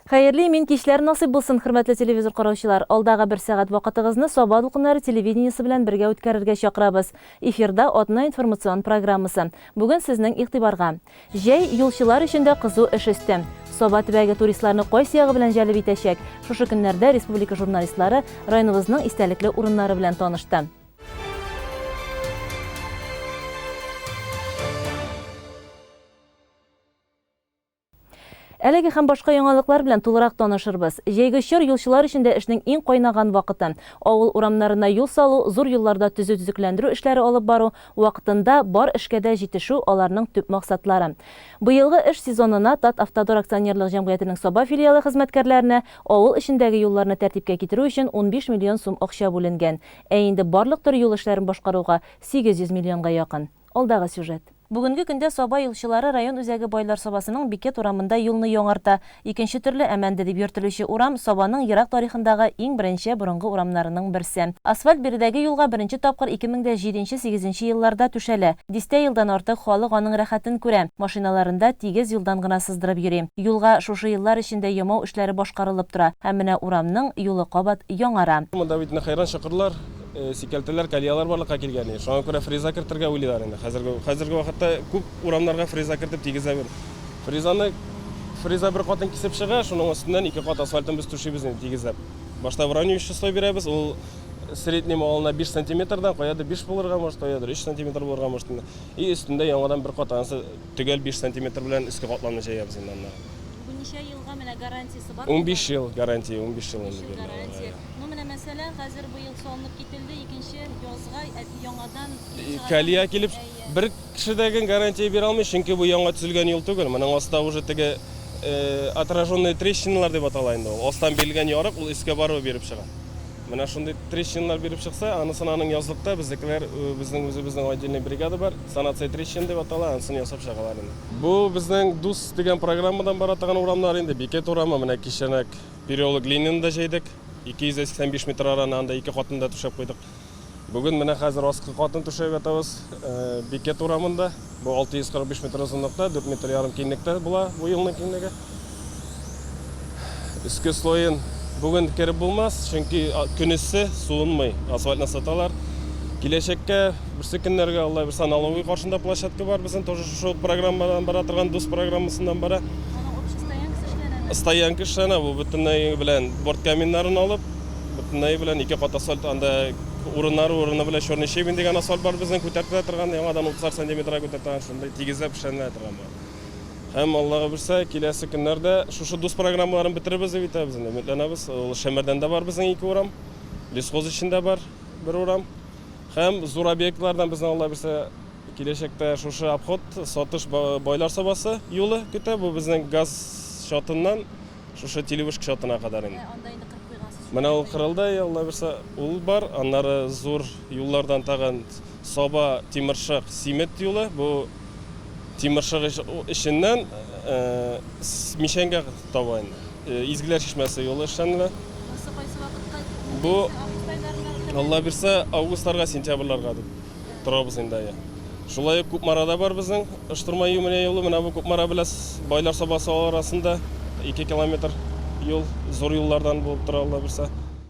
Хәерле мин кичләр насыйп булсын, хөрмәтле телевизор караучылар. Алдагы 1 сәгать вакытыгызны Саба дулкыннары телевидениесе белән бергә үткәрергә чакырабыз. Эфирда атна информацион программасы. Бүген сезнең игътибарга. Җәй юлчылар өчен дә кызу эш өсте. Саба төбәге туристларны кайсы ягы белән җәлеп итәчәк? Шушы көннәрдә республика журналистлары районыбызның истәлекле урыннары белән танышты. Әлеге һәм башка яңалыклар белән тулырак танышырбыз. Җәйге чор юлчылар өчен дә эшнең иң кайнаган вакыты. Авыл урамнарына юл салу, зур юлларда төзекләндерү эшләре алып бару, вакытында бар эшкә дә җитешү аларның төп максатлары. Быелгы эш сезонына Татавтодор акционерлык җәмгыятенең Саба филиалы хезмәткәрләренә авыл эчендәге юлларны тәртипкә китерү өчен 15 миллион сум акча бүленгән. Инде барлык төр юл эшләрен башкаруга 800 миллионга якын. Алдагы сюжет. Бүгенге көндә Саба юлчылары район үзәге Байлар Сабасының Бикет урамында юлны яңарта. Икенче төрле әмәнде дип йөртелүче урам Сабаның ерак тарихындагы иң беренче борынгы урамнарының берсе. Асфальт биредәге юлга беренче тапкыр 2007-8 елларда түшәлә. 10 елдан артык халык аның рәхәтен күрә. Машиналарында тигез юлдан гына сыздырып йөри. Юлга шушы еллар эчендә ямау эшләре башкарылып тора. Һәм менә урамның юлы кабат яңара. Монда бит хайран шакырлар, сикәлтәләр, калиялар барлыкка килгән. Шуңа күрә фреза кертергә уйлыйлар инде. Хәзерге вакытта күп урамнарга фреза кертеп тигезә бир. Фреза бер катын кисеп чыга, шуның өстеннән 2 кат асфальтын біз түшибез инде тигезәп. Башта бронюющий слой бирәбез, ул средний малына 5 сантиметрдан, каяды 5 булырга может, каяды 3 сантиметр булырга может. И өстендә яңадан бер кат анысы төгәл 5 сантиметр белән өскә катланны җәябез инде аны. Бу ничә елга менә гарантиясе бар? 15 ел гарантия, 15 ел инде. Гарантия. Ну менә мәсәлән, хәзер бу ел салынып кителде, икенче язга яңадан Калия килеп бер кешедәген гарантия бирә алмый, чөнки бу яңа төзелгән юл түгел. Моның астында уже теге отраженные трещиналар дип атала инде ул. Астан белгән ярык ул искә барып биреп чыга. Менә шундый трещиналар биреп чыкса, анысын аның язлыкта безнекеләр безнең отдельный бригада бар, санация трещин дип атала, анысын ясап чыгалар инде. Бу безнең дус дигән программадан бара торган урамнар инде. Бикет урамы менә кичәнәк переулок Ленинда җәйдек. 285 метр араны анда 2 катында түшәп куйдык. Бүген менә хәзер аскы катын түшәп ятабыз Бикет урамында. Бу 645 метр озынлыкта, 4 метр ярым киңлектә була бу елның киңлеге. Үске слоен бүген кереп булмас, чөнки көнесе суынмый, асфальтны саталар. Киләчәккә берсе көннәргә Алла берсе налоговый каршында площадка бар, безнең тоже шул программадан бара торган дус программасыннан бара. Стоянка эшләнә, бу бөтенләй белән борт каменнарын алып, бөтенләй белән 2 кат асфальт анда урыны белән черный щебень дигән асфальт бар безнең күтәртелә торган, яңадан 30 сантиметрга күтәртелгән, шундый тигезләп эшләнә торган. Һәм Аллага берсе киләсе көннәрдә шушы дус программаларын бетеребез дип әйтәбез инде. Өметләнәбез. Ул Шәмәрдәндә бар безнең 2 урам, Лесхоз эчендә бар 1 урам. Һәм зур объектлардан безнең Алла берсе киләчәктә шушы обход сатыш Байлар Сабасы юлы көтә. Бу безнең газ шатыннан шушы телевышка шатына кадәр инде. Анда инде кырып куйгансыз. Менә ул кырылды, Алла берсе ул бар. Аннары зур юллардан тагын Саба Тимиршык Симет юлы. Бу Тимиршык эшеннән Мишәнгә таба инде. Изгеләр чишмәсе юлы эшләнелә. Кайсы вакытка? Бу Алла берсе августларга, сентябрларга дип торабыз инде. Шулай Күпмарада бар безнең Ыштырма Юмия юлы. Менә бу Күпмара белән Байлар Сабасы арасында 2 километр юл, зур юллардан булып тора Алла берсе.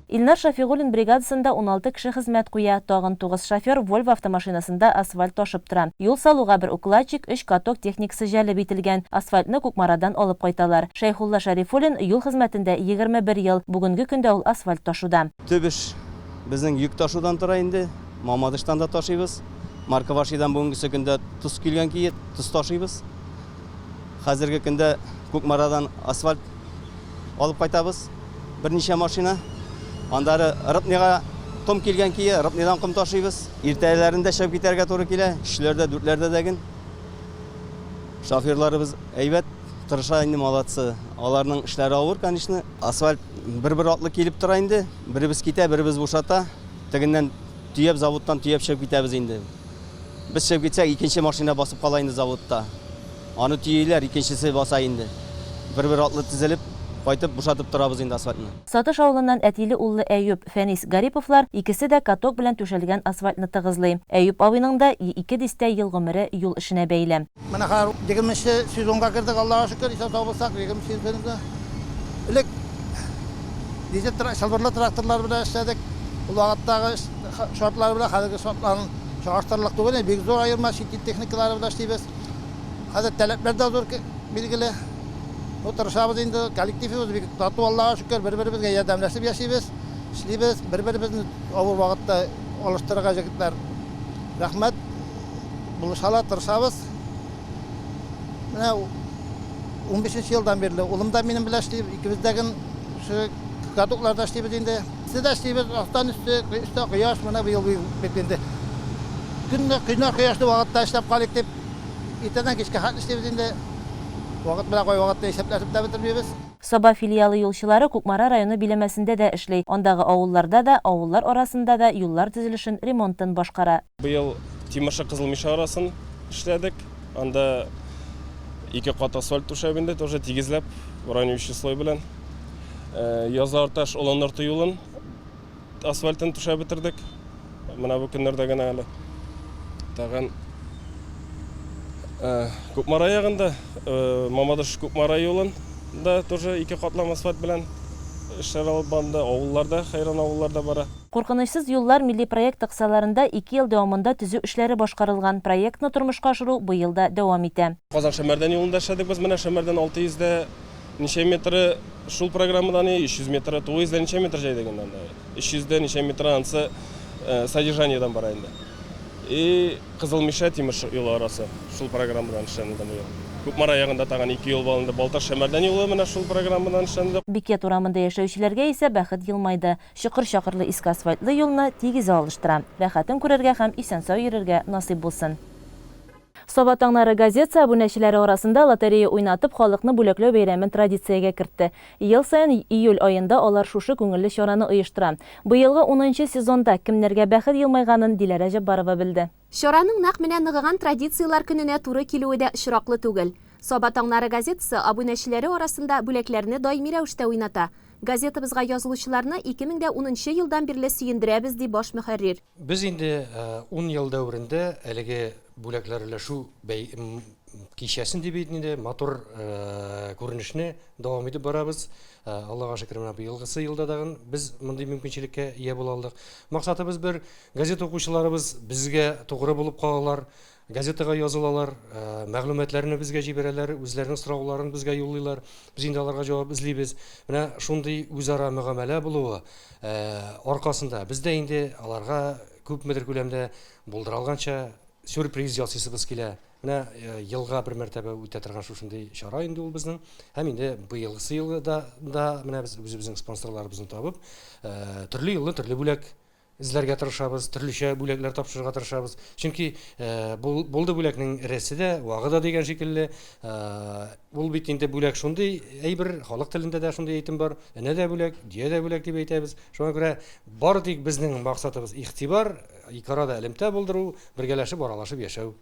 Илнар Шафигуллин бригадасында 16 кеше хезмәт куя, тагын 9 шофер Volvo автомашинасында асфальт ташып тора. Юл салуга 1 укладчик, 3 каток техникасы җәлеп ителгән. Асфальтны Күкмарадан алып кайталар. Шәйхулла Шарифуллин юл хезмәтендә 21 ел. Бүгенге көндә ул асфальт ташуда. Төп эш безнең йөк ташудан тора инде. Мамадыштан да ташыйбыз. Марковашидан бүгенге көндә туз килгән кие, туз ташыйбыз. Хәзерге көндә Күкмарадан асфальт алып кайтабыз. Берничә машина. Андары Рыбныйга том килгән кие, Рыбныйдан ком ташыйбыз. Иртәләрендә шәп китәргә туры килә. 3ләрдә, 4ләрдә дәген. Шоферларыбыз әйбәт, тырыша инде, молодцы. Аларның эшләре авыр, конечно. Асфальт бер атлы килеп тора инде. Беребез китә, беребез бушата. Тегеннән төяп заводтан төяп шәп китәбез инде. Без шәп китсәк, икенче машина басып кала инде заводта. Аны төйләр, икенчесе баса инде. Бер атлы тизелеп кайтып бушатып торабыз инде асфальтны. Сатыш авылыннан Әтиле уллы Әюп, Фәнис Гариповлар икесе дә каток белән түшәлгән асфальтны тыгызлый. Әюп абыйның да 2 ел гомере юл эшенә бәйле. Менә хәзер 20 сезонга кирдек, Аллага шөкер, исә табылсак 20 сезонда Элек дизель шалбарлы тракторлар белән эшләдек. Ул вакыттагы шартлар белән хәзерге шартларын чагыштырырлык түгел. Бик зур айырма шит техникалары белән эшлибез. Хәзер таләпләр дә зур билгеле. Тырышабыз инде, коллективыбыз бик тату, Аллага шөкер, бер-беребезгә ярдәмләшеп яшибез, эшлибез, бер-беребезне авыр вакытта алыштырырга җегетләр. Рәхмәт. Булышалар, тырышабыз. Менә 15 елдан бирле улым да минем белән эшли, икебездәген шу катокларда эшлибез инде. Сиздә эшлибез, астан өсте кояш, менә быел бит инде. Көнне кояшлы вакытта эшләп калыйк дип, иртәдән кичкә хат эшлибез инде. Вакыт белән кай вакытта исәпләшеп тә бетермибез. Саба филиалы юлчылары Кукмара районы биләмәсендә дә эшли. Андагы авылларда да, авыллар арасында да юллар төзелешен, ремонтын башкара. Быел Тимоша Кызыл Миша арасын эшләдек. Анда 2 кат асфальт түшәбендә тоже тигезләп, уранивающий слой белән. Язарташ Олонорты юлын асфальтын түшәп бетердек. Менә бу көннәрдә генә әле. Тагын Кукмара ягында Мамадыш Кукмара юлын да тоже 2 катлам асфальт белән эшләр алып банда, авылларда, хайран авылларда бара. Куркынычсыз юллар милли проект аксаларында 2 ел дәвамында төзү эшләре башкарылган. Проектны тормышка ашыру быел да дәвам итә. Казан Шәмәрдән юлында эшләдек без, менә Шәмәрдән 600 дә ничә метры шул программадан 300 метры, 900 дә ничә метр җайдагыннан да. 300 дә ничә метр ансы содержаниедан бара инде. И Кызыл Миша Тимош юлы арасы шул программадан эшләнде быел. Кукмара ягында тагын 2 ел балында Балташ Шәмәрдән юлы менә шул программадан эшләнде. Бикет урамында яшәүчеләргә исә бәхет елмайды. Чокыр-чакырлы иске асфальтлы юлны тигез алыштыра. Рәхәтен күрергә һәм исән-сау йөрергә насыйп булсын. Соба таңнары газетасы абунәчеләре арасында лотерея уйнатып халыкны бүләкләү бәйрәмен традициягә кертте. Ел саен июль айында алар шушы күңелле чараны оештыра. Быелгы 10нчы сезонда кемнәргә бәхет елмайганын Диләрә Җаббарова белде. Чараның нәкъ менә ныгыган традициялар көненә туры килүе дә очраклы түгел. Соба таңнары газетасы абунәчеләре арасында бүләкләрне даими рәвештә уйната. Газетабызга язылучыларны 2010 елдан бирле сөендерәбез ди баш мөхәррир. Без инде 10 ел дәврендә әлеге бүләкләрләшү кичәсен дип инде матур күренешне дәвам итеп барабыз. Аллага шөкер, менә быелгысы елда дагы без мондый мөмкинчелеккә ия була алдык. Максатыбыз бер, газета укучыларыбыз безгә тугры булып калалар. Газетага язылалар, мәгълүматларны безгә җибәрәләр, үзләренең сорауларын безгә юллыйлар. Без инде аларга җавап эзлибез. Менә шундый үзара мөгамәлә булуы аркасында бездә инде аларга күпмедер күләмдә булдырылганча сюрприз ясыйсыбыз килә. Менә елга бер мәртәбә үтә торган шушындый чара инде ул безнең. Һәм инде быелгысы елда да менә без үзебезнең спонсорларыбызны табып, төрле елны төрле бүләк эзләргә тырышабыз, төрлечә бүләкләр тапшырырга тырышабыз. Чөнки булды бүләкнең рәсе дә, вагы да дигән шикелле, ул бит инде бүләк шундый әйбер, халык телендә дә шундый әйтем бар. Әнә дә бүләк, дия дә бүләк дип әйтәбез. Шуңа күрә бары тик безнең максатыбыз игътибар, икарада элемтә булдыру, бергәләшеп, аралашып яшәү.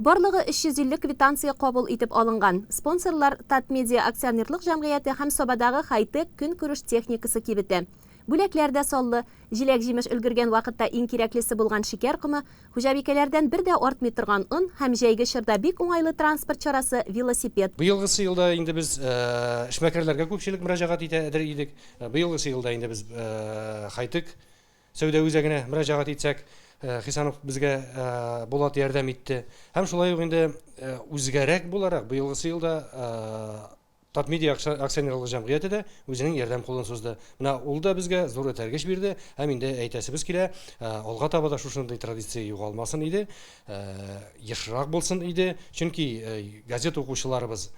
Барлыгы 350 квитанция кабул итеп алынган. Спонсорлар Татмедиа акционерлык җәмгыяте һәм Собадагы хай-тек көнкүреш техникасы кибете. Бүләкләрдә саллы, җиләк-җимеш өлгергән вакытта иң кирәклесе булган шикәр комы, хуҗабикәләрдән бер дә артмый торган он һәм җәйге чорда бик уңайлы транспорт чарасы велосипед. Быелгысы елда инде без эшмәкәрләргә күпчелек мөрәҗәгать итәдер идек. Быелгысы елда инде без хай-тек сәүдә үзәгенә мөрәҗәгать итсәк, Хисанов безгә Булат ярдәм итте. Һәм шулай ук инде үзгәрәк буларак быелгысы елда Татмедиа акционерлык җәмгыяте дә үзенең ярдәм кулын сузды. Менә ул да безгә зур этәргеч бирде. Һәм инде әйтәсебез килә, алга таба да шушындый традиция югалмасын иде, ешрак булсын иде. Чөнки газета укучыларыбыз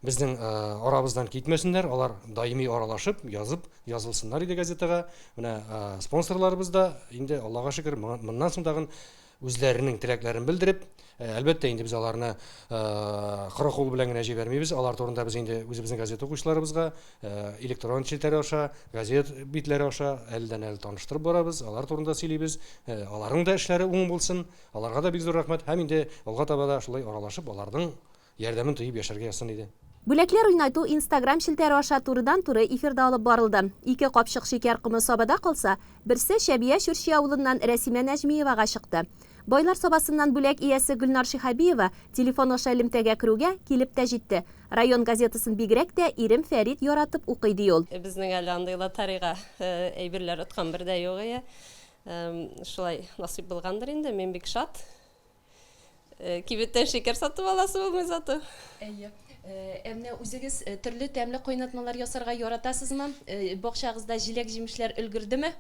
безнең арабыздан китмәсеннәр, алар даими аралашып, язылсыннар иде газетага. Менә спонсорларыбыз да инде Аллага шөкер моннан соң тагын үзләренең теләкләрен белдереп, әлбәттә инде без аларны коры кул белән генә җибәрмибез. Алар турында без инде үзебезнең газета укучыларыбызга электрон челтәре аша, газет битләре аша әлдән-әле таныштырып барабыз. Алар турында сөйлибез. Аларның да эшләре уң булсын. Аларга да бик зур рәхмәт. Һәм инде алга таба да шулай аралашып, аларның ярдәмен тоеп яшәргә ясын иде. Бүләкләр уйнату Instagram шелтәре аша турыдан-туры эфирда алып барылды. 2 капчык шикәр комы Собада калса, берсе Шәбия Шүрши авылыннан Рәсимә Нәҗмиевага чыкты. Бойлар собасыннан бүләк иясе Гүлнар Шихабиева телефон аша элемтәгә керүгә килеп тә җитте. Район газетасын бигрәк тә ирем Фәрит яратып укый ул. Безнең әле андыйлар тарихка әйберләр откан бер дә юк ия. Шулай насыйп булгандыр инде, мен бик шат. Кибеттән шикәр сатып аласы булмый заты. Әмне үзегез төрле тәмле кайнатмалар ясарга яратасызмы? Бакчагызда җиләк җимешләр өлгердеме?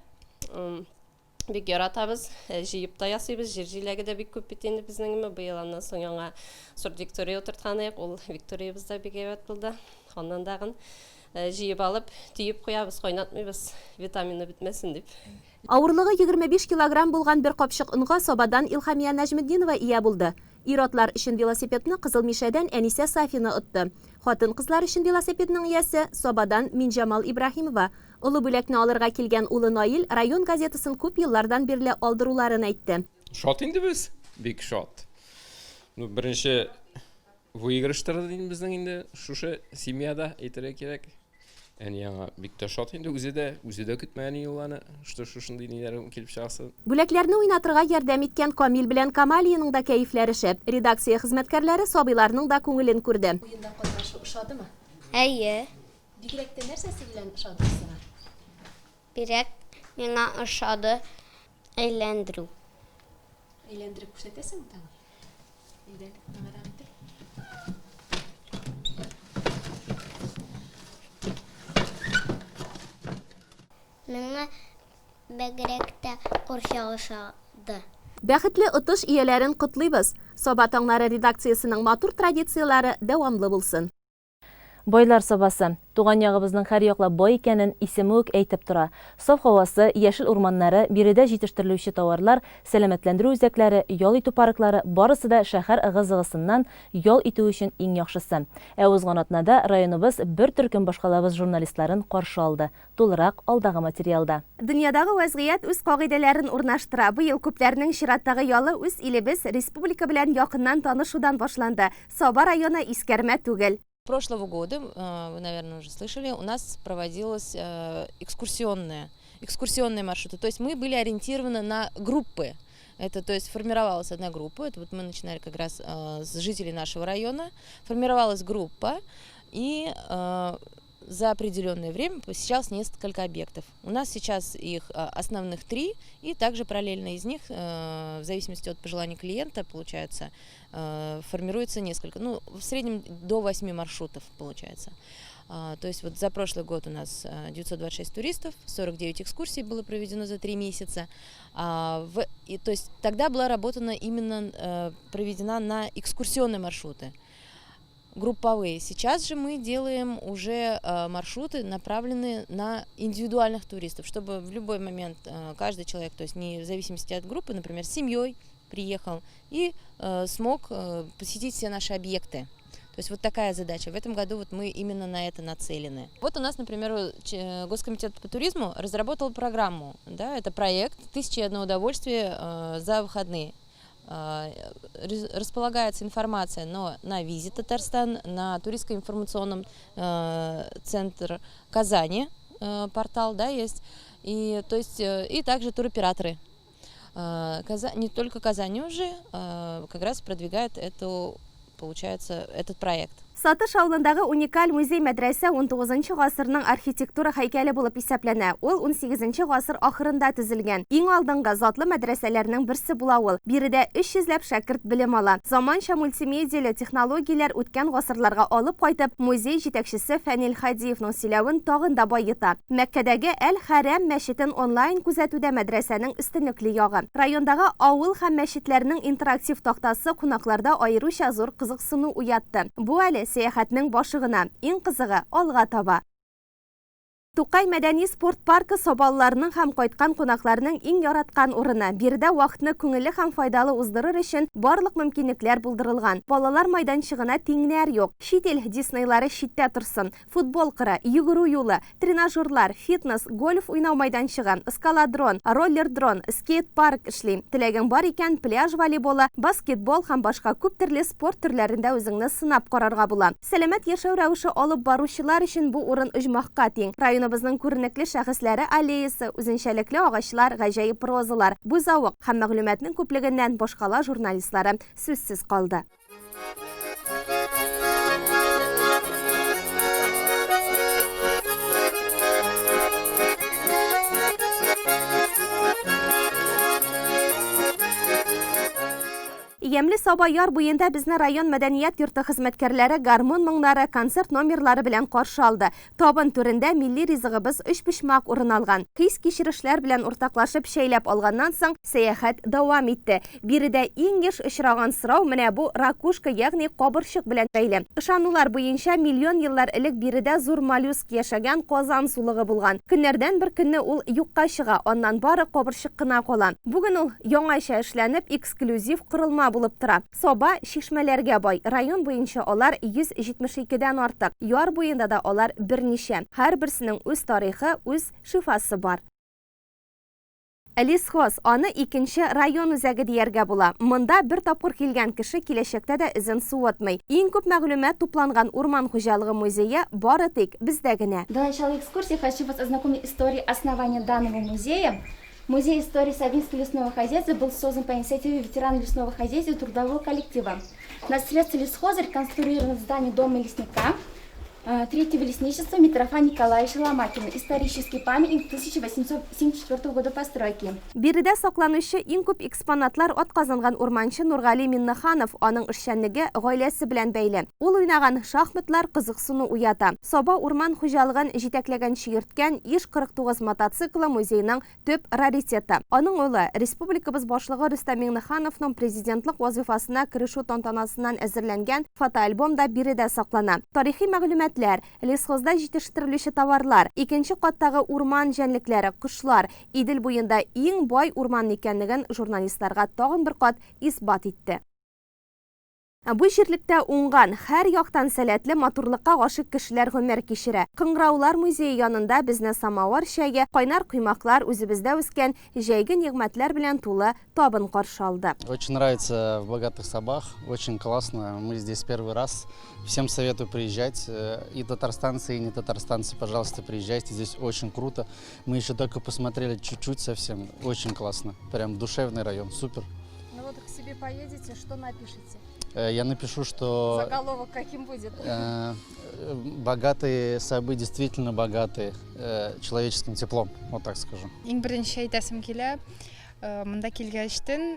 Бик яратабыз, җыеп та ясыйбыз, җир җиләге дә бик күп бит инде безнең быел аннан соң яңа сорт Виктория утыртканык, ул Викториябыз да бик әйбәт булды. Аннан дагын җыеп алып, төеп куябыз, кайнатмыйбыз, витамины бетмәсен дип. Авырлыгы 25 килограмм булган бер капчык онга Собадан Илхамия Нәҗметдинова ия булды. Ир-атлар өчен велосипедны Кызыл Мишәдән Әнисә Сафина отты. Хатын-кызлар өчен велосипедның иясе Собадан Минҗамал Ибраһимова. Улы бүләкне алырга килгән улы Наил район газетасын күп еллардан бирле алдыруларын әйтте. Шат инде без, бик шат. Ну, беренче выигрыштырды инде безнең инде шушы семьяда әйтергә кирәк. Әни яңа бик тә шат инде үзе дә көтмәгән юлланы, что шушындый ниләр килеп чыгасы. Бүләкләрне уйнатырга ярдәм иткән Камил белән Камалияның да кәефләре шәп. Редакция хезмәткәрләре сабыйларның да күңелен күрде. Уенда катнашу ошадымы? Әйе. Бигрәк тә нәрсәсе белән ошадысың? Бирәк миңа ошады әйләндерү. Әйләндереп күрсәтәсеңме тагын? Әйдә, аңарам итеп. Миңа бигрәк тә курчак ошады. Бәхетле отыш ияләрен котлыйбыз. Саба таңнары редакциясының матур традициялары дәвамлы булсын. Бойлар собасы. Туган ягыбызның һәр яклап бай икәнен исеме үк әйтеп тора. Саф һавасы, яшел урманнары, биредә җитештерелүче товарлар, сәламәтләндерү үзәкләре, ял итү парклары барысы да шәһәр ыгы-зыгысыннан ял итү өчен иң яхшысы. Ә узган атнада районыбыз бер төркем башкалабыз журналистларын каршы алды. Тулырак алдагы материалда. Дөньядагы вазгыять үз кагыйдәләрен урнаштыра. Быел күпләрнең чираттагы ялы үз илебез республика белән якыннан танышудан башланды. Саба районы искәрмә түгел. Прошлого года, вы, наверное, уже слышали, у нас проводилась экскурсионные маршруты. То есть мы были ориентированы на группы. Это, то есть формировалась одна группа. Это вот мы начинали как раз с жителей нашего района. Формировалась группа и за определенное время посещалось несколько объектов. У нас сейчас их основных 3, и также параллельно из них, в зависимости от пожеланий клиента, получается, формируется несколько, ну, в среднем до 8 маршрутов получается. То есть вот за прошлый год у нас 926 туристов, 49 экскурсий было проведено за 3 месяца. То есть тогда была работана именно, проведена на экскурсионные маршруты. Групповые. Сейчас же мы делаем уже маршруты, направленные на индивидуальных туристов, чтобы в любой момент каждый человек, то есть не в зависимости от группы, например, с семьей приехал и смог посетить все наши объекты. То есть вот такая задача. В этом году вот мы именно на это нацелены. Вот у нас, например, Госкомитет по туризму разработал программу. Да, это проект «1001 удовольствие за выходные». Располагается информация на Визит Татарстан, на туристско-информационном центре Казани, портал, да, есть, и, то есть, и также туроператоры. Не только Казани уже как раз продвигает этот проект. Сатыш авылындагы уникаль музей-мәдрәсә 19 гасырның архитектура һәйкәле булып исәпләнә. Ул 18 гасыр ахырында төзелгән. Иң алдынгы затлы мәдрәсәләрнең берсе була ул. Биредә 300 шәкерт белем ала. Заманча мультимедияле технологияләр үткән гасырларга алып кайтып, музей җитәкчесе Фәнил Хадиевның сөйләвен тагын да байыта. Мәккәдәге Әл-Хәрәм мәчетен онлайн күзәтүдә мәдрәсәнең өстенлекле ягы. Райондагы авыл һәм мәчетләрнең интерактив тактасы кунакларда аеруча зур кызыксыну уятты. Бу әле сәяхәтнең башыгына, иң кызыгы алга таба. Тукай мәдәни спорт паркы собалларның һәм кайткан кунакларның иң яраткан урыны. Биредә вакытны күңелле һәм файдалы уздырыр өчен барлык мөмкинлекләр булдырылган. Балалар майданчыгына тиңнәр юк. Чит ил Диснейлары читтә торсын. Футбол кыры, йөгерү юлы, тренажерлар, фитнес, гольф уйнау майданчыгы, эскаладрон, роллер-дрон, скейт-парк эшли. Теләгең бар икән, пляж волейболы, баскетбол һәм башка күп төрле спорт төрләрендә үзеңне сынап карарга була. Сәламәт яшәү рәвеше алып баручылар өчен бу урын оҗмахка тиң. Район Районыбызның күренекле шәхесләре аллеясы, үзенчәлекле агачлар, гаҗәеп розалар, бузавык һәм мәгълүматның күплегеннән башкала журналистлары сүзсез калды. Ямлы Саба яр буенда безне район мәдәният йорты хезмәткәрләре гармон моңнары, концерт номерлары белән каршы алды. Табын түрендә милли ризыгыбыз өч почмак урын алган. Хис кичерешләр белән уртаклашып шәйләп алганнан соң сәяхәт дәвам итте. Биредә иң еш очраган сорау менә бу ракушка, ягъни кабырчык белән бәйле. Ышанулар буенча миллион еллар элек биредә зур моллюск яшәгән казан сулыгы булган. Көннәрдән бер көнне ул юкка чыга, аннан бары кабырчык кына кала. Бүген ул яңача эшләнеп эксклюзив корылма булып тора. Саба шишмәләргә бай. Район буенча алар 172дән артык. Яр буенда да алар берничә. Һәрберсенең үз тарихы, үз шифасы бар. Лесхоз аны икенче район үзәге дияргә була. Монда бер тапкыр килгән кеше киләчәктә дә изен суытмый. Иң күп мәгълүмат тупланган урман хуҗалыгы музее бары тик бездә генә. До начала экскурсии хочу вас ознакомить с историей основания данного музея. Музей истории Сабинского лесного хозяйства был создан по инициативе ветеранов лесного хозяйства и трудового коллектива. На средства лесхоза реконструировано здание дома лесника третьего лесничества Митрофана Николаевича Ломакина. Исторический памятник 1874 года постройки. Биредә сакланучы иң күп экспонатлар атказанган урманчы Нургали Миннаханов, аның эшчәнлеге гаиләсе белән бәйле. Ул уйнаган шахматлар кызыксыну уята. Саба урман хуҗалыгын җитәкләгәнче йөрткән иш 49 мотоциклы музейның төп раритеты. Аның улы республикабыз башлыгы Рөстәм Миннахановның президентлык вазифасына керешү тантанасыннан әзерләнгән фотоальбом да биредә саклана. Тарихи мәгълүмат лесхозда җитештерелүче товарлар, икенче каттагы урман җәнлекләре, кошлар, Идел буенда иң бай урман икәнлеген журналистларга тагын бер кат исбат итте. Бу җирлектә уңган, һәр яктан сәләтле матурлыкка гашык кешеләр гомер кичерә. Кыңгыраулар музее янында безне самавар чәе, кайнар коймаклар, үзебездә үскән җәйге нигъмәтләр белән тулы табын каршы алды. Очень нравится в Богатых Сабах, очень классно. Мы здесь первый раз. Всем советую приезжать. И татарстанцы, и не татарстанцы, пожалуйста, приезжайте. Здесь очень круто. Мы еще только посмотрели чуть-чуть совсем. Очень классно. Прям душевный район. Супер. Ну вот к себе поедете, что напишите? Я напишу, что заголовок каким будет? Богатые Сабы действительно богатые человеческим теплом, вот так скажу. Иң беренче әйтәсем килә, монда килгәчтен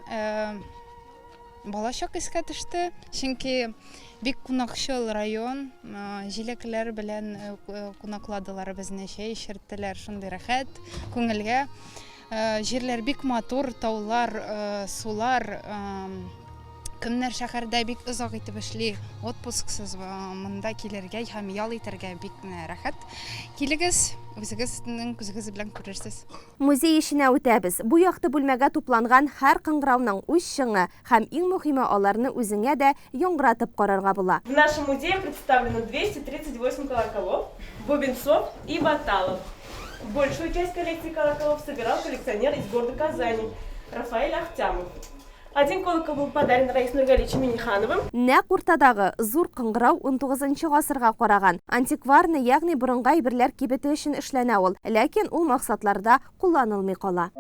балачак искә төште, чөнки бик кунакчыл район, җиләкләр белән кунакладылар безне, чәй эчерттеләр, шундый рәхәт, күңелгә. Җирләр бик матур, таулар, сулар. Кемнәр шәһәрдә бик озак итеп эшли, отпусксыз монда килергә һәм ял итәргә бик рәхәт. Килегез, үзегезнең күзегез белән күрерсез. Музей эшенә үтәбез. Бу якты бүлмәгә тупланган һәр кыңгырауның үз шыңы һәм иң мөһиме аларны үзеңә дә яңгыратып карарга була. В нашем музее представлено 238 колоколов, бубенцов и баталов. Большую часть коллекции колоколов собирал коллекционер из города Казани Рафаэль Ахтямов. Один колокол был подарен Раису Нургаличу Миннихановым. Нәкъ уртадагы зур кыңгырау 19 гасырга караган. Антикварны, ягъни борынгы әйберләр кибете өчен эшләнә ул, ләкин ул максатларда кулланылмый кала.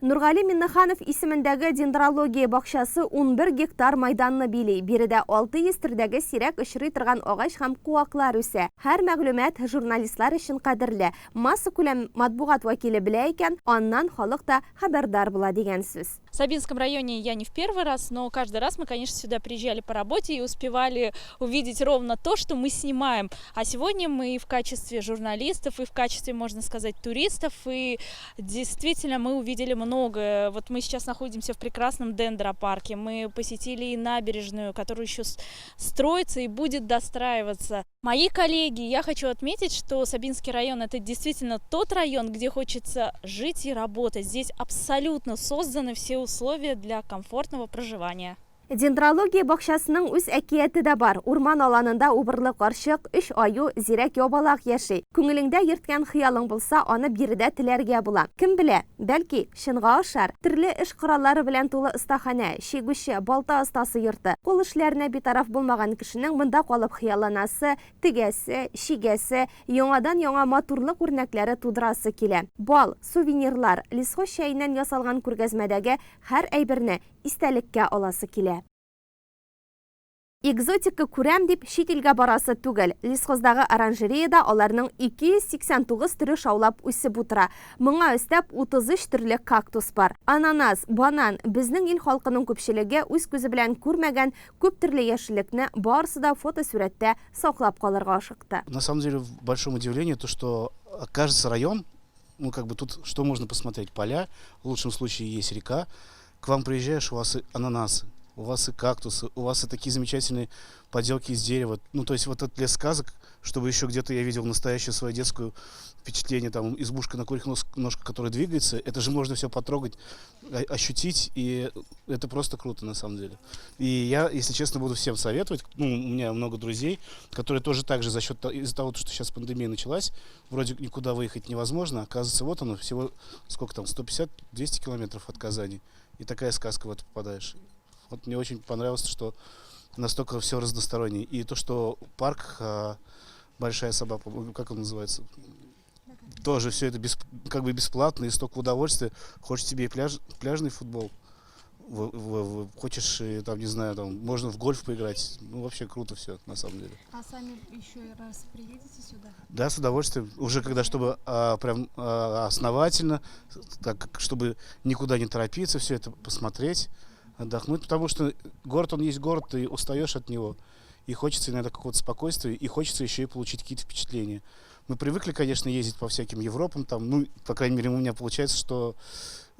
Нургали Миннаханов исемендәге дендрология бакчасы 11 гектар майданны били. Биредә 600 төрдәге сирәк очрый торган агач һәм куаклар үсә. Һәр мәгълүмат журналистлар өчен кадерле. Масса күләм матбугат вәкиле белә икән, аннан халык та хәбәрдар була дигән сүз. В Сабинском районе я не в первый раз, но каждый раз мы, конечно, сюда приезжали по работе и успевали увидеть ровно то, что мы снимаем. А сегодня мы в качестве журналистов, и в качестве, можно сказать, туристов, и действительно мы увидели многое. Вот мы сейчас находимся в прекрасном дендропарке, мы посетили и набережную, которая еще строится и будет достраиваться. Мои коллеги, я хочу отметить, что Сабинский район — это действительно тот район, где хочется жить и работать. Здесь абсолютно созданы все условия для комфортного проживания. Дендрология бақшасының үз әкияті да бар. Урман аланында убырлы қаршық 3 аю зирек ябалақ яши. Күңіліңдә ерткен хыялың болса, аны биредә теләргә була. Кім біле, бәлки, шынға ашар. Түрлі эш кораллары белән тулы ыстахана, шигүше, балта астасы йорты. Кул эшләренә битараф булмаган кешенең монда калып хыялланасы, тегәсе, шигәсе, яңадан-яңа матурлык үрнәкләре тудырасы килә. Бал, сувенирлар, лесхоз чәйеннән ясалган күргәзмәдәге һәр әйберне истәлеккә аласы килә. Экзотика күрәм дип чит илгә барасы түгел. Лесхоздагы оранжереяда аларның 289 түрі шаулап үсеп утыра. Моңа өстәп 33 төрле кактус бар. Ананас, банан безнең ил халкының күпчелеге үз күзе белән күрмәгән күп төрле яшеллекне барысы да фотосурәттә саклап калырга ашыкты. На самом деле, в большом удивлении то, что кажется район, ну как бы тут что можно посмотреть? Поля, в лучшем случае есть река. К вам приезжаешь, у вас и ананасы, у вас и кактусы, у вас и такие замечательные поделки из дерева. Ну, то есть вот этот лес сказок, чтобы еще где-то я видел настоящее свое детское впечатление, там, избушка на курьих ножках, которая двигается, это же можно все потрогать, ощутить, и это просто круто на самом деле. И я, если честно, буду всем советовать, ну, у меня много друзей, которые тоже так же из-за того, что сейчас пандемия началась, вроде никуда выехать невозможно, оказывается, вот оно, всего, сколько там, 150-200 километров от Казани. И такая сказка в это попадаешь. Вот мне очень понравилось, что настолько все разностороннее. И то, что парк «Большая собака», как он называется, тоже все это как бы бесплатно и столько удовольствия. Хочешь себе и пляжный футбол, хочешь, там, не знаю, там, можно в гольф поиграть. Ну, вообще круто все, на самом деле. А сами еще раз приедете сюда? Да, с удовольствием. Уже когда, чтобы прям основательно, так, чтобы никуда не торопиться, все это посмотреть, отдохнуть. Потому что город, он есть город, ты устаешь от него. И хочется иногда какого-то спокойствия, и хочется еще и получить какие-то впечатления. Мы привыкли, конечно, ездить по всяким Европам, там, ну, по крайней мере, у меня получается, что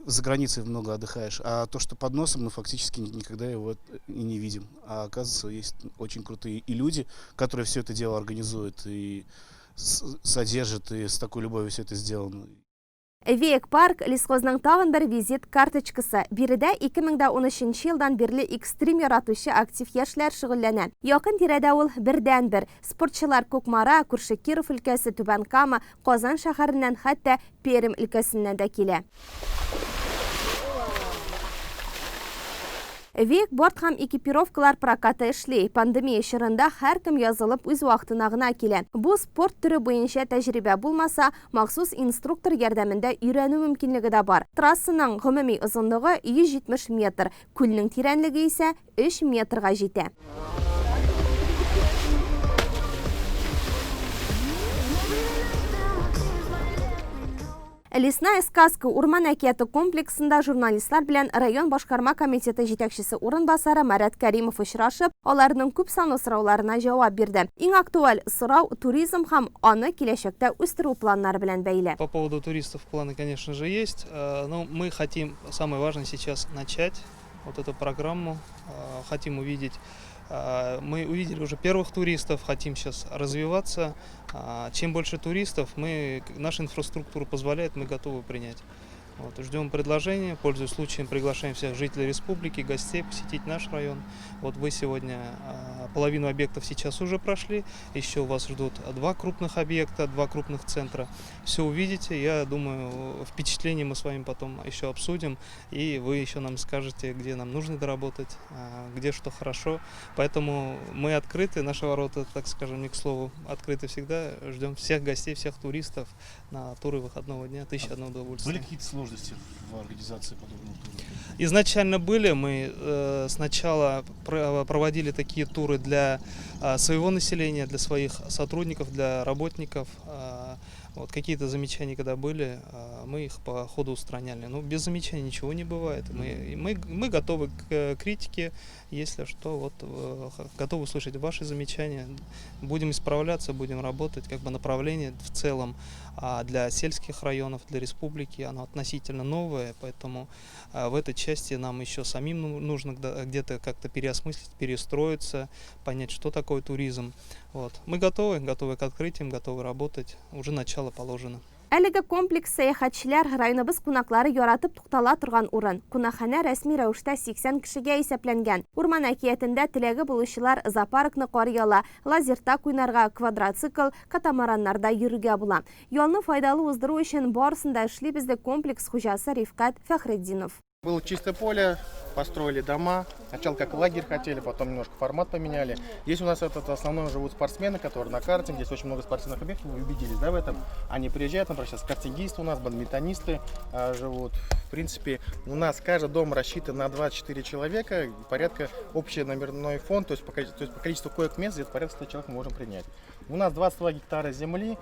за границей много отдыхаешь, а то, что под носом, мы фактически никогда его и не видим. А оказывается, есть очень крутые и люди, которые все это дело организуют и содержат, и с такой любовью все это сделано. Вейк парк лесхозның тагын бер визит карточкасы. Биредә 2013 елдан бирле экстрим яратучы актив яшьләр шөгыльләнә. Якын тирәдә ул бердән-бер. Спортчылар Кукмара, Күрше Киров өлкәсе, Түбән Кама, Казан шәһәреннән хәтта Пермь өлкәсеннән дә килә. Вейк борт һәм экипировкалар прокаты эшли. Пандемия чорында һәркем язылып үз вакытына гына килә. Бу спорт түрі буенча тәҗрибә булмаса, махсус инструктор ярдәмендә өйрәнү мөмкинлеге дә бар. Трассаның гомуми озынлыгы 170 метр, күлнең тирәнлеге исә 3 метрга җитә. Лесная сказка урман әкияты комплексында журналистлар белән район башкарма комитеты җитәкчесе урынбасары Марат Кәримов очрашып, аларның күп санлы сорауларына җавап бирде. Иң актуаль сорау туризм һәм аны киләчәктә үстерү планнары белән бәйле. По поводу туристов планы, конечно же, есть. Но мы хотим, самое важное сейчас, начать вот эту программу. Хотим увидеть. Мы увидели уже первых туристов, хотим сейчас развиваться. Чем больше туристов, наша инфраструктура позволяет, мы готовы принять. Вот, ждем предложения, пользуясь случаем, приглашаем всех жителей республики, гостей посетить наш район. Вот вы сегодня половину объектов сейчас уже прошли, еще у вас ждут 2 крупных объекта, 2 крупных центра. Все увидите, я думаю, впечатления мы с вами потом еще обсудим, и вы еще нам скажете, где нам нужно доработать, где что хорошо. Поэтому мы открыты, наши ворота, так скажем, не к слову, открыты всегда. Ждем всех гостей, всех туристов на туры выходного дня, 1001 удовольствия. Были какие-то сложности в организации подобного тура? Изначально были. Мы сначала проводили такие туры для своего населения, для своих сотрудников, для работников. Вот какие-то замечания, когда были, мы их по ходу устраняли. Но без замечаний ничего не бывает. Мы готовы к критике, если что, вот, готовы услышать ваши замечания. Будем исправляться, будем работать. Как бы направление в целом для сельских районов, для республики, оно относительно новое, поэтому в этой части нам еще самим нужно где-то как-то переосмыслить, перестроиться, понять, что такое туризм. Вот. Мы готовы к открытиям, готовы работать. Уже начало положено. Әлеге комплекс сәяхәтчеләр районыбыз кунаклары яратып туктала торган урын. Кунакханә рәсми рәвештә 80 кешегә исәпләнгән. Урман әкиятендә теләге булучылар зоопаркны карый ала, лазертак уйнарга, квадроцикл, катамараннарда йөрергә була. Ялны файдалы уздыру өчен барысында эшлибез ди комплекс хуҗасы Рифкат Фәхретдинов. Было чистое поле, построили дома. Сначала как лагерь хотели, потом немножко формат поменяли. Здесь у нас основном живут спортсмены, которые на карте. Здесь очень много спортивных объектов, вы убедились, да, в этом. Они приезжают, например, сейчас картингисты у нас, бадминтонисты живут. В принципе, у нас каждый дом рассчитан на 24 человека, порядка общий номерной фонд, то есть по количеству коек-мест где-то порядка 100 человек мы можем принять. У нас 22 гектара земли,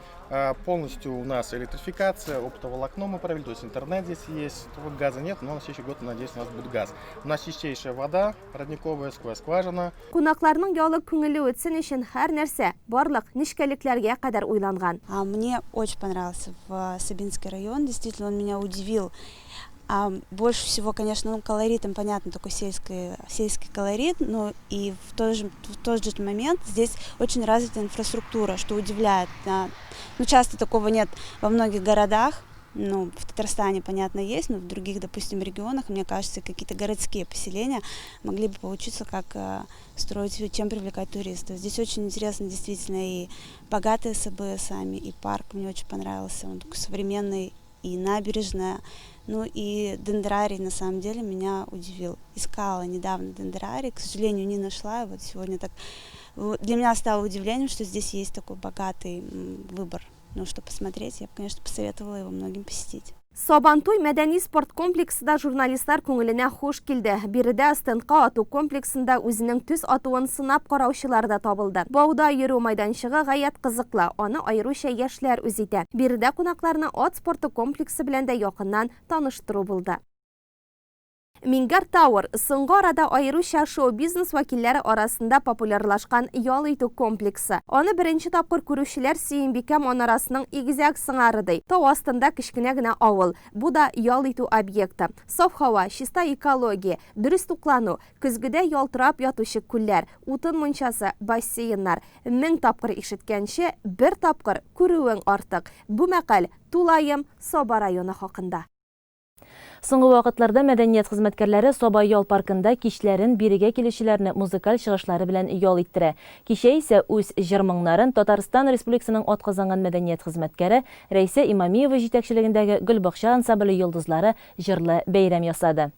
полностью у нас электрификация, оптоволокно мы провели, то есть интернет здесь есть, газа нет, но на следующий год, надеюсь, у нас будет газ. У нас чистейшая вода, родниковая скважина. Кунакларның ялы күңеле үтсен өчен һәр нәрсә барлык нечкәлекләргә кадәр уйланган. Мне очень понравился в Сабинский район, действительно он меня удивил. Больше всего, конечно, колоритом, понятно, такой сельский колорит, но и в тот же момент здесь очень развита инфраструктура, что удивляет. Часто такого нет во многих городах, в Татарстане, понятно, есть, но в других, допустим, регионах, мне кажется, какие-то городские поселения могли бы поучиться, как строить, чем привлекать туристов. Здесь очень интересно, действительно, и богатые СБСами, и парк мне очень понравился, он такой современный, и набережная. И дендрарий на самом деле меня удивил. Искала недавно дендрарий, к сожалению, не нашла. И вот сегодня так для меня стало удивлением, что здесь есть такой богатый выбор. Что посмотреть, я бы, конечно, посоветовала его многим посетить. Сабантуй мәдәни спорт комплексында журналистлар күңеленә хуш килде. Биредә стендка ату комплексында үзенең төс атуын сынап караучылар да табылды. Бауда йөрү майданчыгы гаять кызыклы, аны аеруча яшьләр үз итә. Биредә кунакларны ат спорты комплексы белән дә якыннан таныштыру булды. Мингар Тауэр соңгы арада аеруча шоу-бизнес вәкилләре арасында популярлашкан ял итү комплексы. Аны беренче тапкыр күрүчеләр Сөембикә манарасының игезәк сыңары ди. Тау астында кечкенә генә авыл. Бу да ял итү объекты. Саф һава, чиста экология, дөрес туклану, көзгедә ялтырап ятучы күлләр, утын мунчасы, бассейннар. 1000 тапкыр ишеткәнче, 1 тапкыр күрүең артык. Бу мәкаль Тулайым Саба районы хакында. Соңгы вакытларда мәдәният хезмәткәрләре Саба ял паркында кичләрен бирегә килүчеләрне музыкаль чыгышлары белән ял иттерә. Кичә исә үз җыр-моңнарын Татарстан Республикасының атказанган мәдәният хезмәткәре Рәйсә Имамиева җитәкчелегендәге Гөлбакча ансамбле йолдызлары җырлы бәйрәм ясады.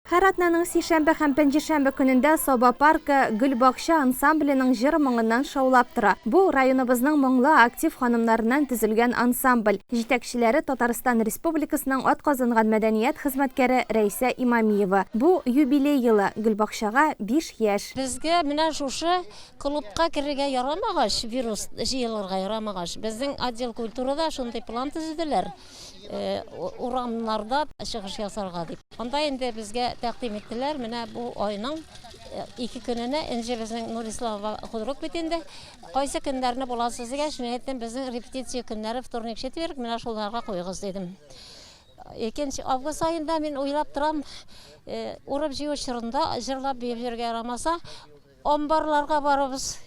Харатнаның сишәмбе һәм пәнҗешәмбе көнендә Саба паркы Гөлбакча ансамбленең җыр-моңыннан шаулап тора. Бу районыбызның моңлы актив ханымнарыннан төзелгән ансамбль. Җитәкчеләре Татарстан Республикасының атказанган мәдәният хезмәткәре Рәйсә Имамиева. Бу юбилей елы Гөлбакчага 5 яшь. Безгә менә шушы клубка керергә ярамагач, вирус җыелырга ярамагач, безнең отдел культурада шундый план төзеделәр. Урамнарда чыгыш ясарга дип. Анда инде безгә тәкъдим иттеләр. Менә бу айның 2 көненә инде безнең Нурислава худрок бит инде. Кайсы көннәрне буласыз дигән, шуны әйттем, безнең репетиция көннәре вторник, четверг, менә шуларга куйгыз дидем. 2 август айында мин уйлап торам, урып җыю чорында җырлап бирергә ярамаса, амбарларга барабыз.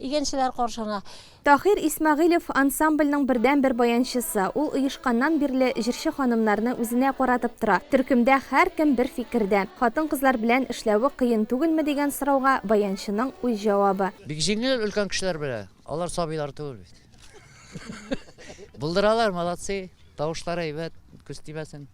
Игенчеләр каршына. Тахир Исмәгыйлев ансамбльнең бердән-бер баянчысы. Ул оешканнан бирле җырчы ханымнарны үзенә каратып тора. Төркемдә һәркем бер фикердә. Хатын-кызлар белән эшләве кыен түгелме дигән сорауга баянчының уй җавабы. Бик җиңел өлкән кешеләр белә. Алар сабыйлар түгел бит. Булдыралар, молодцы. Тавышлары әйбәт, күз тимәсен.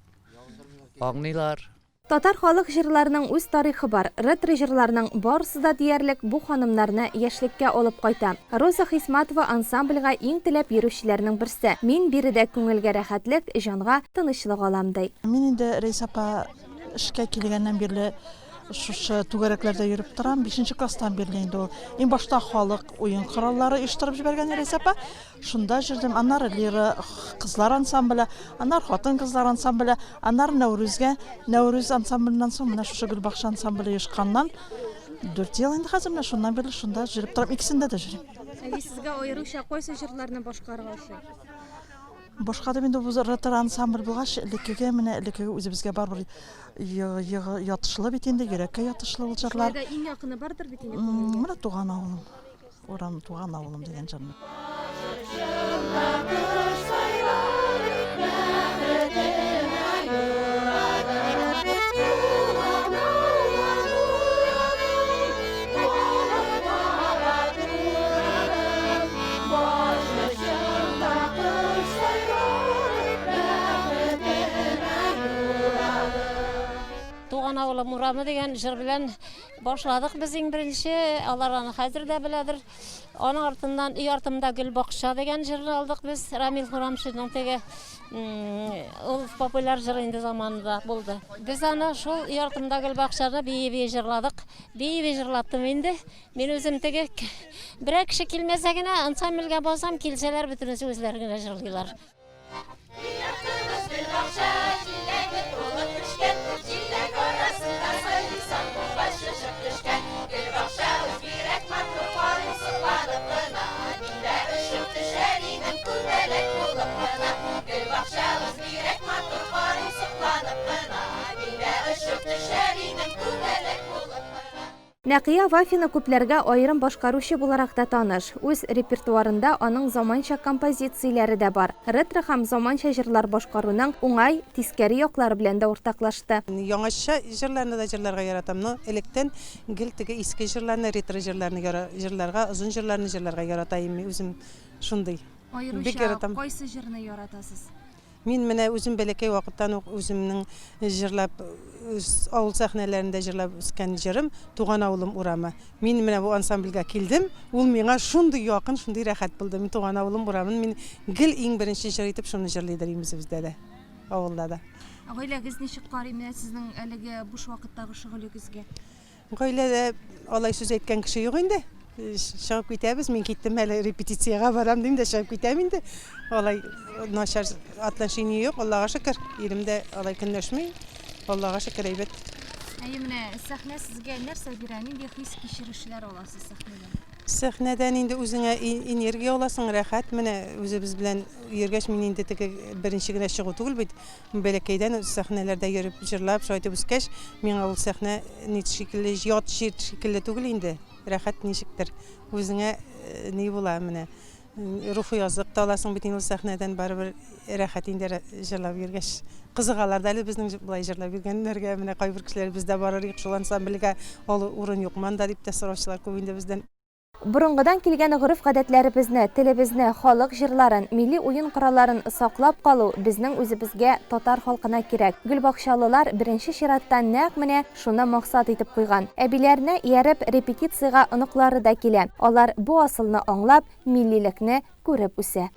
Аңлыйлар. Татар халык җырларының үз тарихы бар. Ретро җырларның барысы да диярлек бу ханымнарны яшьлеккә алып кайта. Роза Хисматова ансамбльгә иң теләп йөрүчеләрнең берсе. Мин биредә күңелгә рәхәтлек, җанга тынычлык алам ди. Мин инде Рейсапа эшкә килгәннән бирле шушы түгәрәкләрдә йөреп торам. 5нче класстан бирле инде ул. Иң башта халык уен кораллары оештырып җибәргән Рейсапа. Шунда җырдым. Аннары лира кызлар ансамбле, аннары хатын-кызлар ансамбле, аннары Нәүрүз ансамбленнән соң менә шушы Гөлбакча ансамбле оешканнан 4 ел инде хәзер менә шуннан бирле шунда җырып торам. Икесендә дә җырыйм. Сезгә аеруча кайсы җырларны башкарырга ошый? Башка да инде бу ретро ансамбль булгач, элеккегә менә элеккегә үзебезгә барбыр ятышлы бит инде, йөрәккә ятышлы ул җырлар. Шулай да иң якыны бардыр бит инде. Менә туган авылым. Урам туган авылым дигән җырны. Туган авылым урамы дигән җыр белән башладык без иң беренче. Алар аны хәзер дә беләдер. Аның артыннан "Үй артымда Гөлбакча" дигән җырны алдык без. Рамил Хурамшинның теге ул популяр җыр инде заманында булды. Без аны шул "Үй артымда Гөлбакчаны" бии җырладык. Бии җырлаттым инде. Мин үзем теге берәр кеше килмәсә генә ансамбльгә басам, килсәләр бөтенесе үзләре генә җырлыйлар. Нәкия Вафина күпләргә аерым башкаручы буларак та таныш. Үз репертуарында аның заманча композицияләре дә бар. Ретро һәм заманча җырлар башкаруның уңай, тискәре яклары белән дә уртаклашты. Яңаша җырларны да җырларга яратам. Электән гел теге иске җырларны, ретро җырларны җырларга, озын җырларны җырларга яратайм. Үзем шундый. Аеруча кайсы җырны яратасыз? Мин менә үзем бәләкәй вакыттан ук үземнең җырлап авыл сәхнәләрендә җырлап үскән җырым "Туган авылым урамы". Мин менә бу ансамбльгә килдем. Ул миңа шундый якын, шундый рәхәт булды. Мин "Туган авылым урамын" мин гел иң беренче җыр итеп шуны җырлыйдыр бездә дә, авылда да. Гаиләгез ничек карый менә сезнең әлеге буш вакыттагы шөгылегезгә? Гаиләдә алай сүз әйткән кеше юк инде. Чыгып китәбез, мин киттем әле репетициягә барам дим дә чыгып китәм инде. Алай начар отношение юк, Аллага шөкер. Ирем дә алай көнләшми. Аллага шөкер әйбәт. Менә сәхнә сезгә нәрсә бирә? Нинди хис кичерешләр аласыз сәхнәдән? Сәхнәдән инде үзеңә энергия аласың, рәхәт. Менә үзебез белән йөргәч мин инде теге беренче генә чыгу түгел бит. Бәләкәйдән сәхнәләрдә йөреп җырлап, шайтып үскәч, миңа ул сәхнә шикелле ят җир шикелле түгел инде. Рәхәт ничектер. Үзеңә ни була менә. Рухи язык та аласың бит инде сәхнәдән барыбер рәхәт инде җырлап йөргәч. Кызыгалар да әле безнең булай җырлап йөргәннәргә менә кайбер кешеләр бездә барыр, шул ансамбльгә урын юкман да дип тә сораучылар күп инде бездән. Борынгыдан килгән гореф-гадәтләребезне, телебезне, халык җырларын, милли уен коралларын саклап калу безнең үзебезгә, татар халкына кирәк. Гөлбакчалылар беренче чиратта нәкъ менә шуны максат итеп куйган. Әбиләрне ияреп репетициягә оныклары да килә. Алар бу асылны аңлап, миллилекне күреп үсә.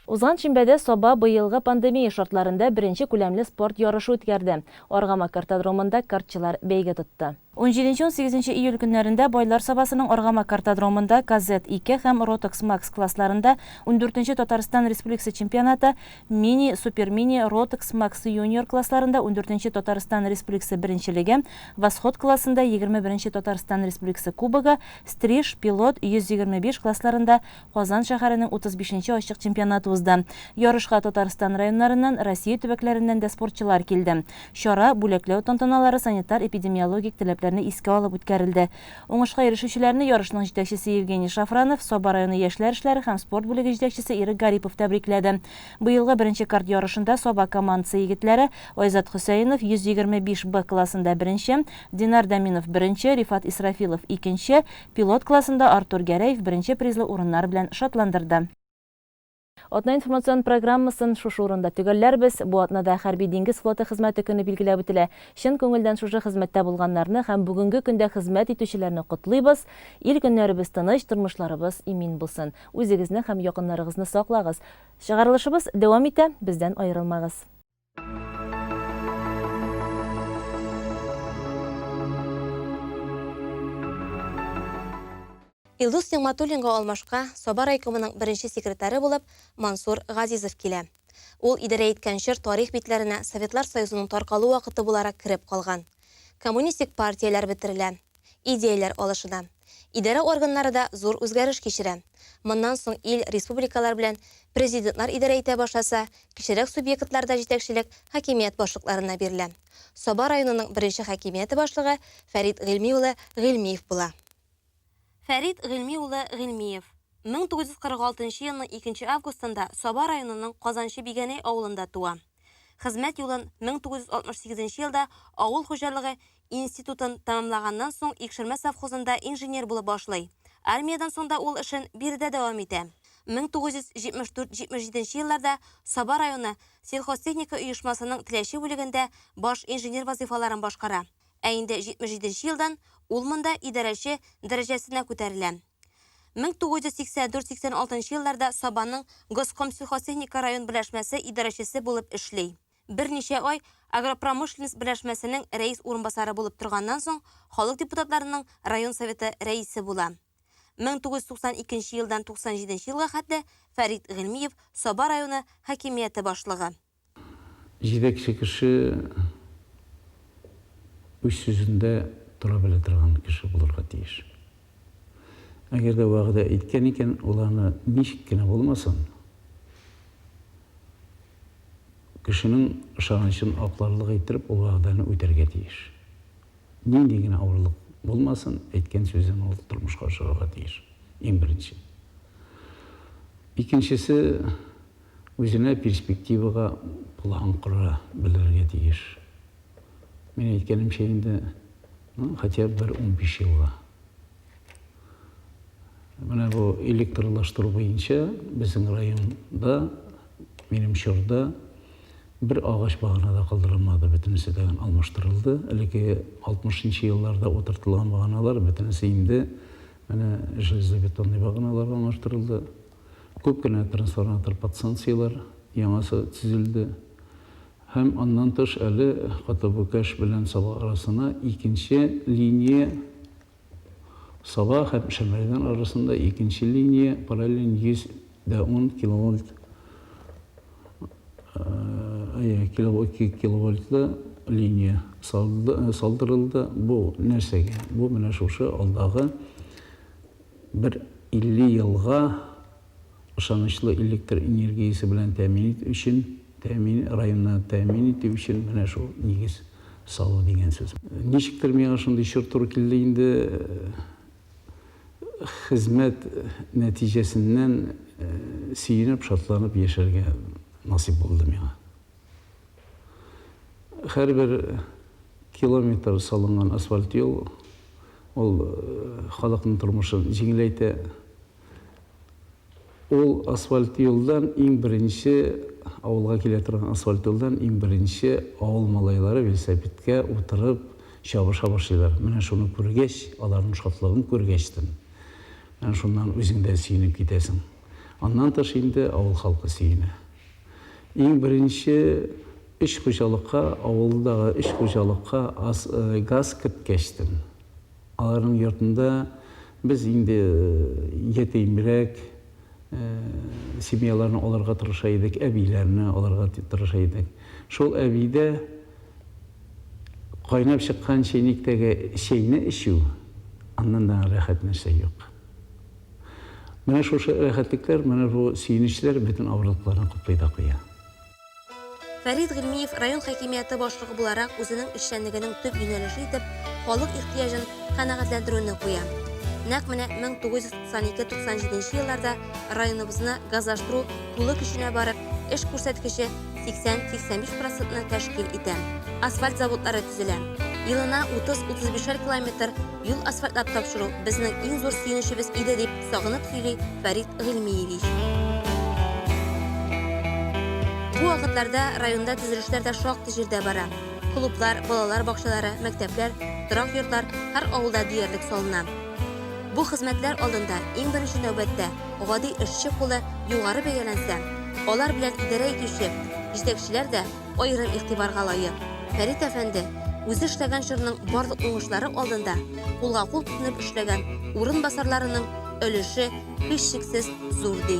Узган шимбәдә Саба быелгы пандемия шартларында беренче күләмле спорт ярышы үткәрде. Аргама картодромында картчылар бәйге тотты. 17-18 июль көннәрендә Байлар Сабасының Аргама картодромында КЗ-2 һәм Ротекс Макс классларында 14-нче Татарстан Республикасы чемпионаты, Мини, Супер-Мини, Ротекс Макс юниор классларында 14-нче Татарстан Республикасы беренчелеге, Восход классында 21-нче Татарстан Республикасы кубогы, Стриж, Пилот 125 классларында Казан шәһәренең 35-нче ачык чемпионаты узды. Ярышка Татарстан районнарыннан, Россия төбәкләреннән дә спортчылар килде. Чара бүләкләү тантаналары санитар-эпидемиологик таләпләрне искә алып үткәрелде. Уңышка ирешүчеләрне ярышның җитәкчесе Евгений Шафранов, Саба районы яшьләр эшләре һәм спорт бүлеге җитәкчесе Ирек Гарипов тәбрикләде. Быелгы беренче карт ярышында Саба командасы егетләре Айзат Хөсәенов 125Б классында беренче, Динар Даминов беренче, Рифат Исрафилов икенче, Пилот классында Артур Гәрәев беренче призлы урыннар белән шатландырды. Атна информацион программасын шушы урында төгәлләрбез. Бу атнада хәрби диңгез флоты хезмәте көне билгеләп үтелә. Чын күңелдән шушы хезмәттә булганнарны һәм бүгенге көндә хезмәт итүчеләрне котлыйбыз. Ил көннәребез тыныч, тормышларыбыз имин булсын. Үзегезне һәм якыннарыгызны саклагыз. Чыгарылышыбыз дәвам итә, бездән аерылмагыз. Илдус Нигъматуллинга алмашка Саба райкомының беренче секретары булып Мансур Газизов килә. Ул идарә иткәнче тарих битләренә Советлар Союзының таркалу вакыты буларак кирип калган. Коммунистик партияләр бетерелә, идеяләр алышына. Идарә органнары да зур үзгәреш кичерә. Моннан соң ил республикалар белән президентлар идарә итә башласа, кичерәк субъектларда җитәкчелек хакимият башлыкларына бирелә. Саба районының беренче хакимияте башлыгы Фәрит Гыйльми улы Гыйльмиев була. Фәрит Гыйльми улы Гыйльмиев 1946 елның 2 августында Саба районының Казанчы Бигәнәй авылында туа. Хезмәт юлын 1968 елда авыл хуҗалыгы институтын тәмамлаганнан соң Икшермә совхозында инженер булып башлый. Армиядан соң да ул эшен биредә дәвам итә. 1974-77 елларда Саба районы сельхозтехника оешмасының Теләче бүлегендә баш инженер вазифаларын башкара. Ә инде 77 елдан ул монда идарәче дәрәҗәсенә күтәрелә. 1984-86 елларда Сабаның Госкомсельхозтехника район берләшмәсе идарәчесе булып эшли. Берничә ай агропромышленность берләшмәсенең рәис урынбасары булып торганнан соң халык депутатларының район советы рәисе була. 1992 елдан 97 елга хәтле Фәрит Гыйльмиев Саба районы хакимияте башлыгы. Җитәкче кеше үз сүзендә тора белә торган кеше булырга тиеш. Әгәр дә вәгъдә әйткән икән, уларны ничек кенә булмасын, кешенең ышанычын акларлык итеп, ул вәгъдәне үтәргә тиеш. Нинди генә авырлык булмасын, әйткән сүзен ул тормышка ашырырга тиеш. Иң беренче. Икенчесе, үзенә перспективага план кура белергә тиеш. Мен әйткәнемчә инде, хотя бы 15 елга. Менә бу электрлаштыру буенча безнең районда, минем чорда бер агач багана да калдырылмады, бөтенесе дә алмаштырылды. Әлеге 60-нчы елларда утыртылган баганалар бөтенесе инде менә железобетонный баганалар алмаштырылды. Күп кенә трансформатор подстанциялар яңасы төзелде. Һәм аннан тыш әле Катабукаш белән Саба арасына икенче линия, Саба һәм Шәмәрдән арасында икенче линия параллель 110 киловольт киловольтлы линия салдырылды. Бу нәрсәгә? Бу менә шушы алдагы бер 50 елга ышанычлы электр энергиясе белән тәэмин итү өчен, районны тәэмин итү өчен менә шул нигез салу дигән сүз. Ничектер миңа шундый чор туры килде инде, хезмәт нәтиҗәсеннән сөенеп, шатланып яшәргә насип булды миңа. Һәрбер километр салынган асфальт юл ул халыкның тормышын җиңеләйтә. Ул асфальт юлдан иң беренче авылга килә торган асфальт юлдан иң беренче авыл малайлары велосипедкә утырып чабыша башлыйлар. Менә шуны күргәч, аларның шатлыгын күргәчтен, менә шуннан үзең дә сөенеп китәсең. Аннан тыш инде авыл халкы сөенә. Иң беренче эш хуҗалыкка, авылдагы эш хуҗалыкка газ керткәчтен. Аларның йортында без инде ятимрәк семьяларны аларга тырыша идек, әбиләрне аларга тырыша идек. Шул әбидә кайнап чыккан чәйнектәге чәйне эчү, аннан да рәхәт нәрсә юк. Менә шушы рәхәтлекләр, менә бу сөенечләр бөтен авырлыкларны котлый да куя. Фәрит Гыйлмиев район хакимияте башлыгы буларак үзенең эшчәнлегенең төп юнәлеше итеп халык ихтыяҗын канәгатьләндерүне куя. Нәкъ менә 1992-97 елларда районыбызны газлаштыру тулы көченә барып, эш күрсәткече 80-85% тәшкил итә. Асфальт заводлары төзелә. Елына 30-35 километр юл асфальтлап тапшыру безнең иң зур сөенечебез иде дип сагынып сөйли Фәрит Гыйлмиевич. Бу вакытларда районда төзелешләр дә шактый җирдә бара. Клублар, балалар бакчалары, мәктәпләр, торак йортлар һәр авылда диярлек салына. Бу хезмәтләр алдында иң беренче нәүбәттә гади эшче кулы югары бәяләнсә, алар белән идарә итүче җитәкчеләр дә аерым игътибарга лаек. Фәрит әфәнде үзе эшләгән җирнең барлык уңышлары алдында кулга-кул тотынып эшләгән урынбасарларының өлеше һичшиксез зур ди.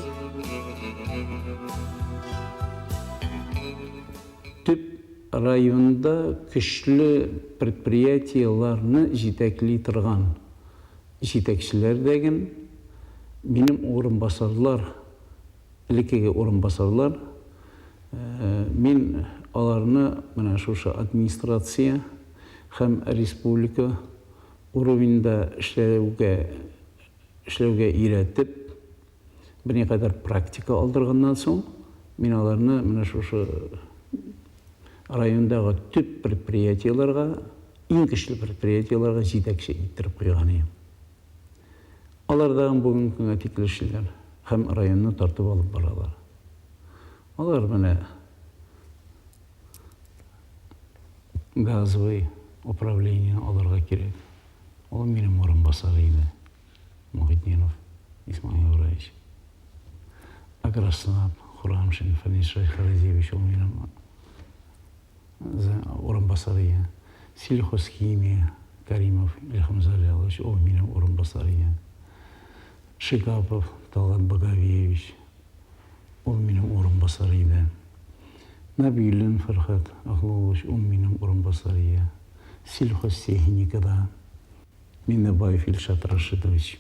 Төп районда көчле предприятиеларны җитәкли торган җитәкчеләр дәген минем урынбасарлар, элеккеге урынбасарлар, мин аларны менә шушы администрация һәм республика уровеньда эшләүгә өйрәтеп, берникадәр практика алдырганнан соң, мин аларны менә шушы райондагы төп предприятиеларга, иң көчле предприятиеларга җитәкче иттереп куйган идем. Алардан бүгенге көнгә тикелешләр һәм районны тартып алып баралар. Алар менә газовый управление аларга кирәк. Ул минем урынбасар иде, Мухитдинов Исмаил Ибраевич. Агроснаб Хурамшин Фанис Шайхразевич, ул минем урынбасар иде. Сельхозхимия Каримов Ильхам Залялович, ул минем урынбасар иде. Шикапов Талгат Багавиевич, ул минем урынбасар иде. Набилин Фархат Ахлович, ул минем урынбасар иде. Сельхозтехникада Миннебаев Ильшат Рашидович,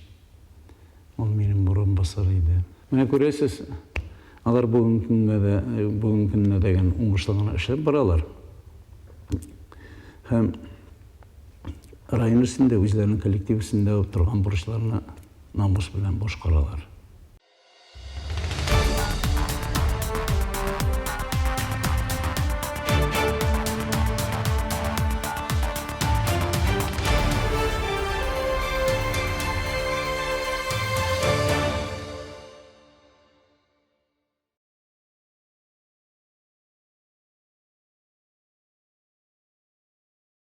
ул минем урынбасар иде. Менә күрәсез, алар бүгенге көндә дигән уңышлы эшләп баралар. Һәм район өстендә үзләренең коллектив өстендә торган бурычларны намус белән башкаралар.